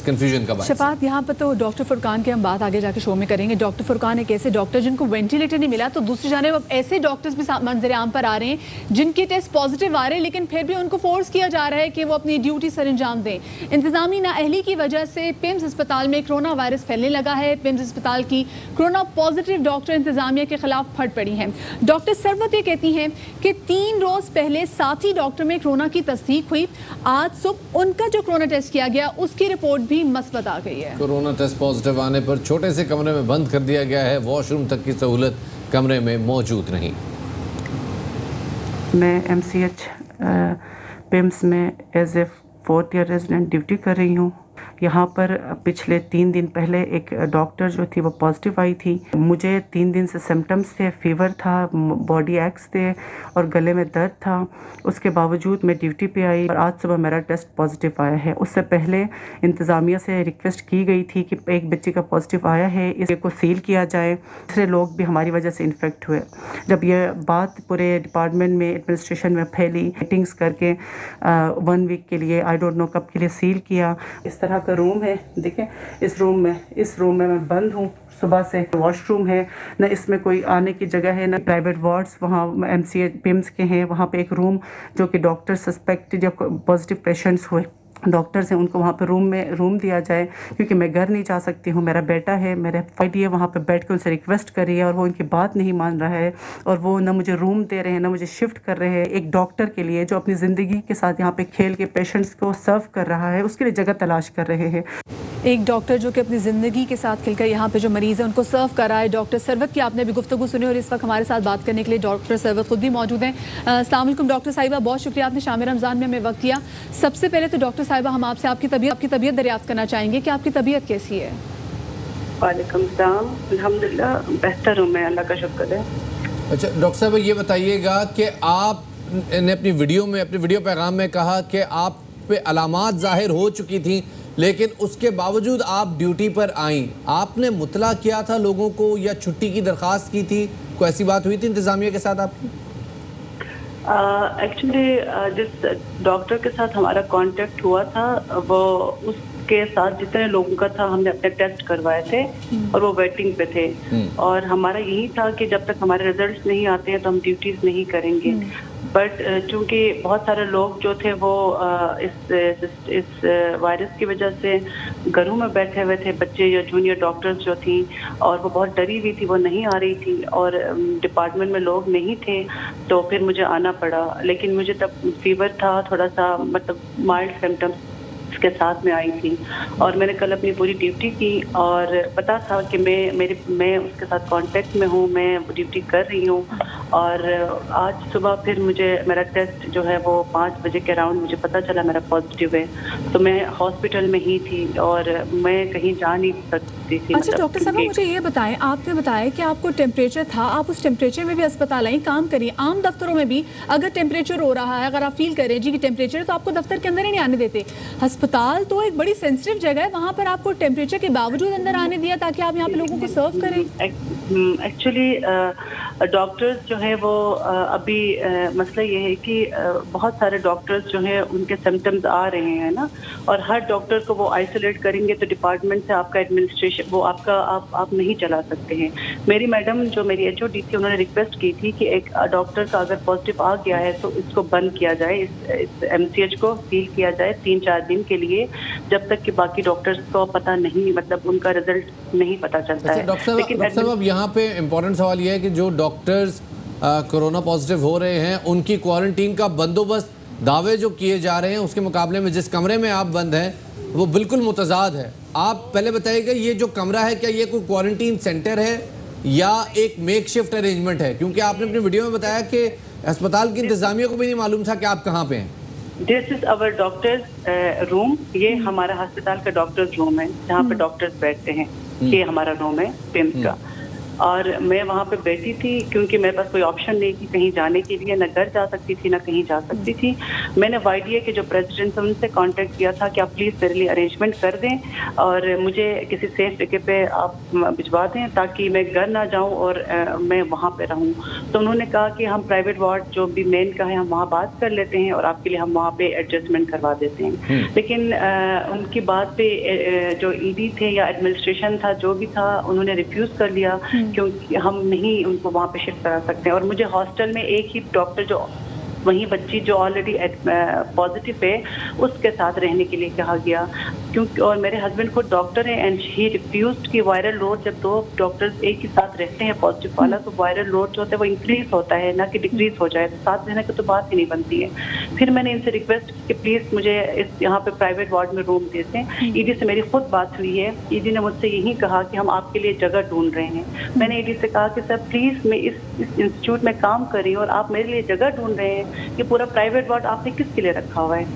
Confusion का बात। शफात, यहाँ पर तो डॉक्टर फुरकान की हम बात आगे जाके शो में करेंगे। डॉक्टर फुरकान एक ऐसे डॉक्टर जिनको वेंटिलेटर नहीं मिला, तो दूसरी जानिब अब ऐसे डॉक्टर्स भी मंजर आम पर आ रहे हैं जिनके टेस्ट पॉजिटिव आ रहे हैं, लेकिन फिर भी उनको फोर्स किया जा रहा है कि वो अपनी ड्यूटी सर अंजाम दें। इंतजामी नाअहली की वजह से पिम्स अस्पताल में कोरोना वायरस फैलने लगा है। पिम्स अस्पताल की कोरोना पॉजिटिव डॉक्टर इंतजामिया के खिलाफ फट पड़ी हैं। डॉक्टर सरवत ये कहती हैं कि 3 रोज पहले साथी डॉक्टर में कोरोना की तस्दीक हुई। आज सुबह उनका जो कोरोना टेस्ट किया गया उसकी रिपोर्ट भी मस्बत आ गई है। कोरोना टेस्ट पॉजिटिव आने पर छोटे से कमरे में बंद कर दिया गया है। वॉशरूम तक की सहूलत कमरे में मौजूद नहीं। मैं MCH पिम्स में as a 4th year resident duty कर रही हूँ। यहाँ पर पिछले 3 दिन पहले एक डॉक्टर जो थी वो पॉजिटिव आई थी। मुझे 3 दिन से सिम्टम्स थे, फीवर था, बॉडी एक्स थे और गले में दर्द था। उसके बावजूद मैं ड्यूटी पे आई और आज सुबह मेरा टेस्ट पॉजिटिव आया है। उससे पहले इंतज़ामिया से रिक्वेस्ट की गई थी कि एक बच्चे का पॉजिटिव आया है, इसको सील किया जाए। दूसरे लोग भी हमारी वजह से इन्फेक्ट हुए। जब ये बात पूरे डिपार्टमेंट में एडमिनिस्ट्रेशन में फैली, मीटिंग्स करके 1 वीक के लिए, आई डोंट नो कब के लिए सील किया। इस तरह का रूम है, देखें इस रूम में मैं बंद हूँ सुबह से। वॉशरूम है न, इसमें कोई आने की जगह है, न प्राइवेट वार्ड्स वहाँ MCH पिम्स के हैं। वहाँ पे एक रूम जो कि डॉक्टर सस्पेक्ट जब पॉजिटिव पेशेंट्स हुए डॉक्टर्स हैं उनको वहाँ पे रूम दिया जाए, क्योंकि मैं घर नहीं जा सकती हूँ। मेरा बेटा है, मेरे फाइडी है, वहाँ पे बैठ के उनसे रिक्वेस्ट कर रही है और वो उनकी बात नहीं मान रहा है और वो ना मुझे रूम दे रहे हैं ना मुझे शिफ्ट कर रहे हैं। एक डॉक्टर के लिए जो अपनी ज़िंदगी के साथ यहाँ पे खेल के पेशेंट्स को सर्व कर रहा है, उसके लिए जगह तलाश कर रहे हैं। एक डॉक्टर जो कि अपनी ज़िंदगी के साथ खिलकर यहाँ पे जो मरीज़ है उनको सर्व कर रहा है। डॉक्टर सरवत की आपने भी गुफ्तगू सुनी और इस वक्त हमारे साथ बात करने के लिए डॉक्टर सरवत खुद भी मौजूद हैं। अस्सलाम वालेकुम डॉक्टर साहिबा, बहुत शुक्रिया आपने शाम रमज़ान में हमें वक्त दिया। सबसे पहले तो डॉक्टर साहिबा हम आपसे आपकी तबीयत दरियाफ्त करना चाहेंगे कि आपकी तबीयत कैसी है? वालेकुम सलाम, अल्हम्दुलिल्लाह बेहतर हूँ मैं, अल्लाह का शुक्र है। अच्छा डॉक्टर साहब ये बताइएगा कि आपने अपनी वीडियो पैगाम में कहा कि आप पे अलामात जाहिर हो चुकी थी, लेकिन उसके बावजूद आप ड्यूटी पर आईं। आपने मुतला किया था लोगों को या छुट्टी की दरख्वास्त की थी? कोई ऐसी बात हुई थी इंतजामिया के साथ आपकी? एक्चुअली जिस डॉक्टर के साथ हमारा कांटेक्ट हुआ था वो उसके साथ जितने लोगों का था हमने अपने टेस्ट करवाए थे और वो वेटिंग पे थे और हमारा यही था कि जब तक हमारे रिजल्ट्स नहीं आते हैं तो हम ड्यूटीज नहीं करेंगे। बट चूंकि बहुत सारे लोग जो थे वो इस वायरस की वजह से घरों में बैठे हुए थे, बच्चे या जूनियर डॉक्टर्स जो थी, और वो बहुत डरी हुई थी, वो नहीं आ रही थी और डिपार्टमेंट में लोग नहीं थे, तो फिर मुझे आना पड़ा। लेकिन मुझे तब फीवर था, थोड़ा सा मतलब माइल्ड सिम्टम्स के साथ में आई थी और मैंने कल अपनी पूरी ड्यूटी की और पता था कि मैं उसके साथ कांटेक्ट में हूँ, मैं ड्यूटी कर रही हूँ। और आज सुबह फिर मुझे मेरा टेस्ट जो है वो 5 बजे के अराउंड मुझे पता चला मेरा पॉजिटिव है, तो मैं हॉस्पिटल में ही थी और मैं कहीं जा नहीं सकती थी। अच्छा डॉक्टर साहब मुझे ये बताएं, आपने बताया कि आपको टेम्परेचर था, आप उस टेम्परेचर में भी अस्पताल आई काम करिए। आम दफ्तरों में भी अगर टेम्परेचर हो रहा है, अगर आप फील कर रहे हैं जी कि टेम्परेचर है, तो आपको दफ्तर के अंदर ही नहीं आने देते। अस्पताल तो एक बड़ी सेंसिटिव जगह है, वहाँ पर आपको टेम्परेचर के बावजूद अंदर आने दिया ताकि आप यहाँ पे लोगों को सर्व करें। एक्चुअली डॉक्टर्स जो है वो अभी मसला ये है कि बहुत सारे डॉक्टर्स जो है उनके सिम्टम्स आ रहे हैं ना, और हर डॉक्टर को वो आइसोलेट करेंगे तो डिपार्टमेंट से आपका एडमिनिस्ट्रेशन वो आप नहीं चला सकते हैं। मेरी मैडम जो मेरी HOD थी उन्होंने रिक्वेस्ट की थी कि एक डॉक्टर का अगर पॉजिटिव आ गया है तो इसको बंद किया जाए, इस MCH को सील किया जाए 3-4 दिन के लिए, जब तक कि बाकी डॉक्टर्स को पता नहीं, मतलब उनका रिजल्ट नहीं पता चलता है। डॉक्टर साहब अब यहाँ पे इम्पोर्टेंट सवाल ये है कि जो डॉक्टर्स कोरोना पॉजिटिव हो रहे हैं उनकी क्वारंटीन का बंदोबस्त दावे जो किए जा रहे हैं उसके मुकाबले में जिस कमरे में आप बंद हैं वो बिल्कुल मुतजाद है। आप पहले बताइएगा ये जो कमरा है क्या ये कोई क्वारंटीन सेंटर है या एक मेकशिफ्ट अरेंजमेंट है? क्योंकि आपने अपनी वीडियो में बताया कि अस्पताल की इंतजामिया को भी नहीं मालूम था कि आप कहाँ पे हैं। This is our doctors room, ये हमारा अस्पताल का डॉक्टर्स रूम है जहाँ पे डॉक्टर्स बैठते हैं, ये हमारा रूम है पिम्स का। और मैं वहाँ पे बैठी थी क्योंकि मेरे पास कोई ऑप्शन नहीं थी कहीं जाने के लिए, ना घर जा सकती थी ना कहीं जा सकती थी। मैंने YDA के जो प्रेसिडेंट थे उनसे कांटेक्ट किया था कि आप प्लीज़ मेरे लिए अरेंजमेंट कर दें और मुझे किसी सेफ जगह पे आप भिजवा दें ताकि मैं घर ना जाऊँ और मैं वहाँ पे रहूँ। तो उन्होंने कहा कि हम प्राइवेट वार्ड जो भी मेन का है हम वहाँ बात कर लेते हैं और आपके लिए हम वहाँ पे एडजस्टमेंट करवा देते हैं। लेकिन उनकी बात पे जो ED थे या एडमिनिस्ट्रेशन था जो भी था उन्होंने रिफ्यूज़ कर लिया क्योंकि हम नहीं उनको वहाँ पे शिफ्ट करा सकते हैं। और मुझे हॉस्टल में एक ही डॉक्टर जो वही बच्ची जो ऑलरेडी पॉजिटिव है उसके साथ रहने के लिए कहा गया क्योंकि और मेरे हस्बैंड खुद डॉक्टर हैं एंड ही रिफ्यूज्ड कि वायरल लोड जब 2 डॉक्टर्स एक ही साथ रहते हैं पॉजिटिव वाला तो वायरल लोड जो होता है वो इंक्रीज होता है ना कि डिक्रीज हो जाए, तो साथ रहने की तो बात ही नहीं बनती है। फिर मैंने इनसे रिक्वेस्ट की कि प्लीज़ मुझे इस यहाँ पे प्राइवेट वार्ड में रूम दे दें। ED से मेरी खुद बात हुई है, ED ने मुझसे यही कहा कि हम आपके लिए जगह ढूंढ रहे हैं। मैंने ED से कहा कि सर प्लीज़ मैं इस इंस्टीट्यूट में काम कर रही हूँ और आप मेरे लिए जगह ढूंढ रहे हैं कि पूरा प्राइवेट वार्ड आपने किसके लिए रखा हुआ है,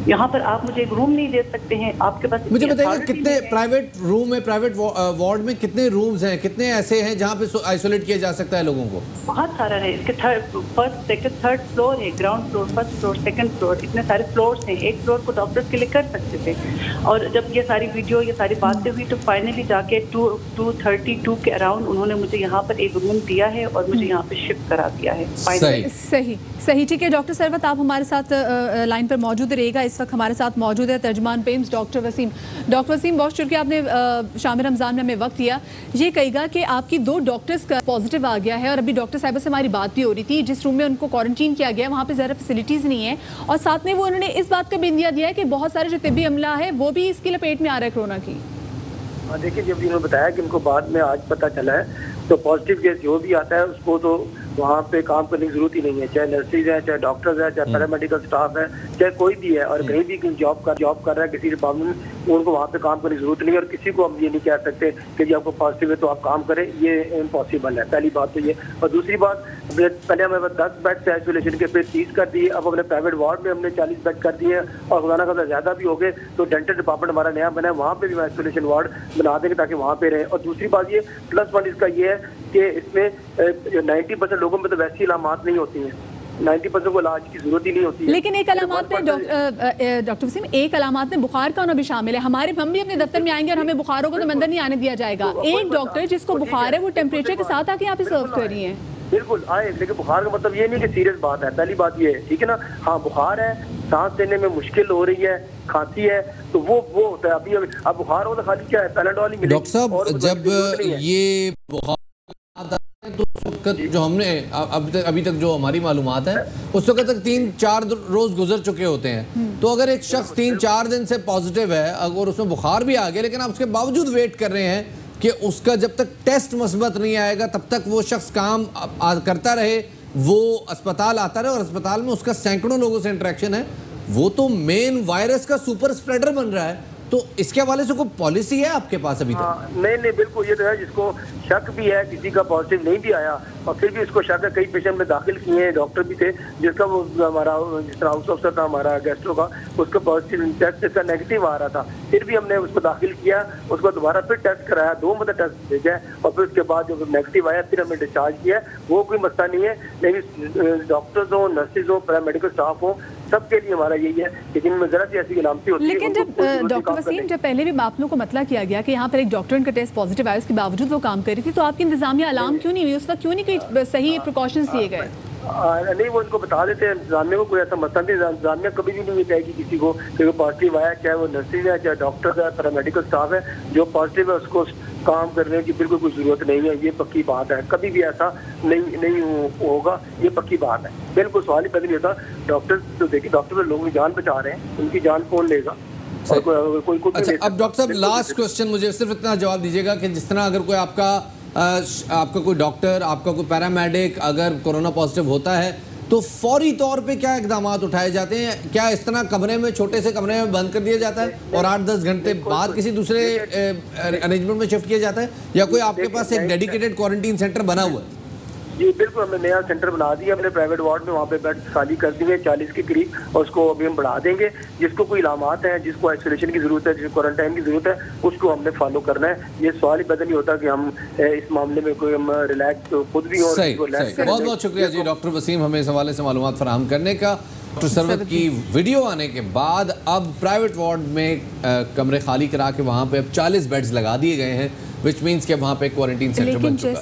यहाँ पर आप मुझे एक रूम नहीं दे सकते हैं, आपके पास मुझे बताइए कितने प्राइवेट रूम है, प्राइवेट वार्ड में कितने रूम्स हैं, कितने ऐसे हैं जहाँ पे आइसोलेट किया जा सकता है लोगों को? बहुत सारा है, इसके फर्स्ट सेकंड थर्ड फ्लोर है, ground floor first floor second floor, इतने सारे फ्लोर्स हैं। एक फ्लोर को डॉक्टर्स के लिए कर सकते थे और जब ये सारी वीडियो ये सारी बातें हुई तो फाइनली जाके 232 के अराउंड उन्होंने मुझे यहाँ पर एक रूम दिया है और मुझे यहाँ पे शिफ्ट करा दिया है। सही ठीक है। डॉक्टर सरवत आप हमारे साथ लाइन पर मौजूद रहेगा। इस वक्त हमारे साथ मौजूद है तर्जुमान पेम्स डॉक्टर वसीम। डॉक्टर वसीम, बहुत शुक्रिया आपने शामिल रमज़ान में हमें वक्त दिया। ये कहेगा कि आपकी 2 डॉक्टर्स का पॉजिटिव आ गया है और अभी डॉक्टर साहिबा से हमारी बात भी हो रही थी, जिस रूम में उनको क्वारंटीन किया गया वहाँ पे ज़रा फैसिलिटीज़ नहीं है और साथ में वो उन्होंने इस बात का बिंदिया दिया है कि बहुत सारे जो तिब्बी अमला है वो भी इसकी लपेट में आ रहा है कोरोना की। हाँ देखिए, जब इन्होंने बताया कि इनको बाद में आज पता चला है तो पॉजिटिव केस जो भी आता है उसको तो वहाँ पे काम करने की जरूरत ही नहीं है, चाहे नर्सेज है, चाहे डॉक्टर्स है, चाहे पैरामेडिकल स्टाफ है, चाहे कोई भी है और कहीं भी जॉब कर रहा है किसी डिपार्टमेंट में, उनको वहाँ पे काम करने की जरूरत नहीं है। और किसी को हम ये नहीं कह सकते कि जी आपको पॉजिटिव है तो आप काम करें, ये इम्पॉसिबल है। पहली बात तो ये। और दूसरी बात, पहले हमें 10 बेड से आइसोलेशन के फिर 30 कर दिए, अब अपने प्राइवेट वार्ड में हमने 40 बेड कर दिए और खुदा ना ज्यादा भी हो गए तो डेंटल डिपार्टमेंट हमारा नया बना है, वहाँ पे भी आइसोलेशन वार्ड बना देंगे ताकि वहाँ पे रहे। और दूसरी बात ये +1 इसका ये है कि इसमें 90% लोगों में तो वैसी इलामात नहीं होती हैं, 90% को इलाज की जरूरत ही नहीं होती है। लेकिन एक अलामात में डॉक्टर वसीम, एक अलामात में बुखार का होना भी शामिल है। हम भी अपने दफ्तर में आएंगे और हमें बुखार होगा तो अंदर नहीं आने दिया जाएगा। एक डॉक्टर जिसको बुखार है वो टेम्परेचर के साथ आके यहाँ पे सर्व कर रही है। बिल्कुल आए, लेकिन बुखार का मतलब ये नहीं कि सीरियस बात है। पहली बात ये है, ठीक है ना। हाँ बुखार है, सांस लेने में मुश्किल हो रही है, खांसी है, तो वो होता है। अभी अब बुखार हो तो खाली क्या है, पैराडोल ही मिलेगा। डॉक्टर साहब, जब ये बुखार तो उस वक्त जो हमने अभी तक जो हमारी मालूमात है उस वक्त तक 3-4 रोज गुजर चुके होते हैं। तो अगर एक शख्स 3-4 दिन से पॉजिटिव है, अगर उसमें बुखार भी आ गया लेकिन आप उसके बावजूद वेट कर रहे हैं कि उसका जब तक टेस्ट मस्बत नहीं आएगा तब तक वो शख्स काम करता रहे, वो अस्पताल आता रहे और अस्पताल में उसका सैकड़ों लोगों से इंटरेक्शन है, वो तो मेन वायरस का सुपर स्प्रेडर बन रहा है। तो इसके हवाले से कोई पॉलिसी है आपके पास अभी तक? नहीं बिल्कुल, ये तो है। जिसको शक भी है, किसी का पॉजिटिव नहीं भी आया और फिर भी उसको शक है, कई पेशेंट में दाखिल किए हैं, डॉक्टर भी थे जिसका वो हमारा जिस तरह हाउस ऑफिसर था हमारा गेस्टो का, उसका पॉजिटिव टेस्ट इसका नेगेटिव आ रहा था, फिर भी हमने उसको दाखिल किया, उसको दोबारा फिर टेस्ट कराया, 2 मतलब टेस्ट भेजा और फिर उसके बाद जब नेगेटिव आया फिर हमने डिस्चार्ज किया। वो कोई मसला नहीं है, लेकिन डॉक्टर्स हो, नर्सेज हो, पैरामेडिकल स्टाफ हो, सबके लिए हमारा यही है कि जिनमें जरा सी ऐसी इलामती होती है। लेकिन जब डॉक्टर वसीम, जब पहले भी आप लोगों को मतला किया गया कि यहाँ पर एक डॉक्टर इनका टेस्ट पॉजिटिव आया, उसके बावजूद वो काम कर रही थी, तो आपकी इंतजामिया अलार्म क्यों नहीं हुई उस वक्त? क्यों नहीं कोई सही प्रिकॉशंस लिए गए? नहीं, वो इनको बता देते हैं। इंतजामिया को कोई ऐसा मसला नहीं, इंतजामिया कभी भी नहीं कहेगी किसी को कि वो पॉजिटिव आया, चाहे वो नर्सिंग है, चाहे डॉक्टर है, पैरामेडिकल स्टाफ है, जो पॉजिटिव है उसको काम करने की बिल्कुल कोई जरूरत नहीं है। ये पक्की बात है, कभी भी ऐसा नहीं होगा, ये पक्की बात है। बिल्कुल सवाल ही पैदा नहीं होता। डॉक्टर तो देखिए, डॉक्टर लोगों की जान बचा रहे हैं, उनकी जान कौन लेगा? अच्छा, अब डॉक्टर साहब लास्ट क्वेश्चन, मुझे सिर्फ इतना जवाब दीजिएगा कि जिस तरह अगर कोई आपका कोई डॉक्टर, आपका कोई पैरामेडिक अगर कोरोना पॉजिटिव होता है तो फौरी तौर पे क्या इकदाम उठाए जाते हैं? क्या इस तरह कमरे में, छोटे से कमरे में बंद कर दिया जाता है और 8-10 घंटे बाद किसी दूसरे अरेंजमेंट में शिफ्ट किया जाता है, या कोई आपके पास एक डेडिकेटेड क्वारंटीन सेंटर बना हुआ है? जी बिल्कुल, हमने नया सेंटर बना दिया अपने प्राइवेट वार्ड में, वहाँ पे बेड खाली कर दिए 40 के करीब, और उसको अभी हम बढ़ा देंगे। जिसको कोई इलामात हैं, जिसको आइसोलेशन की जरूरत है, जिसको क्वारंटाइन की जरूरत है, उसको हमने फॉलो करना है। ये सवाल ही पैदा नहीं होता कि हम इस मामले में कोई हम रिलैक्स खुद भी और सही, सही। बहुत बहुत शुक्रिया जी डॉक्टर वसीम हमें इस हवाले से मालूमात फराहम करने का। डॉक्टर सरवत की वीडियो आने के बाद अब प्राइवेट वार्ड में कमरे खाली करा के वहाँ पे अब 40 बेड्स लगा दिए गए हैं, विच मीन्स कि अब वहाँ पे क्वारंटीन सेंटर बन चुका है।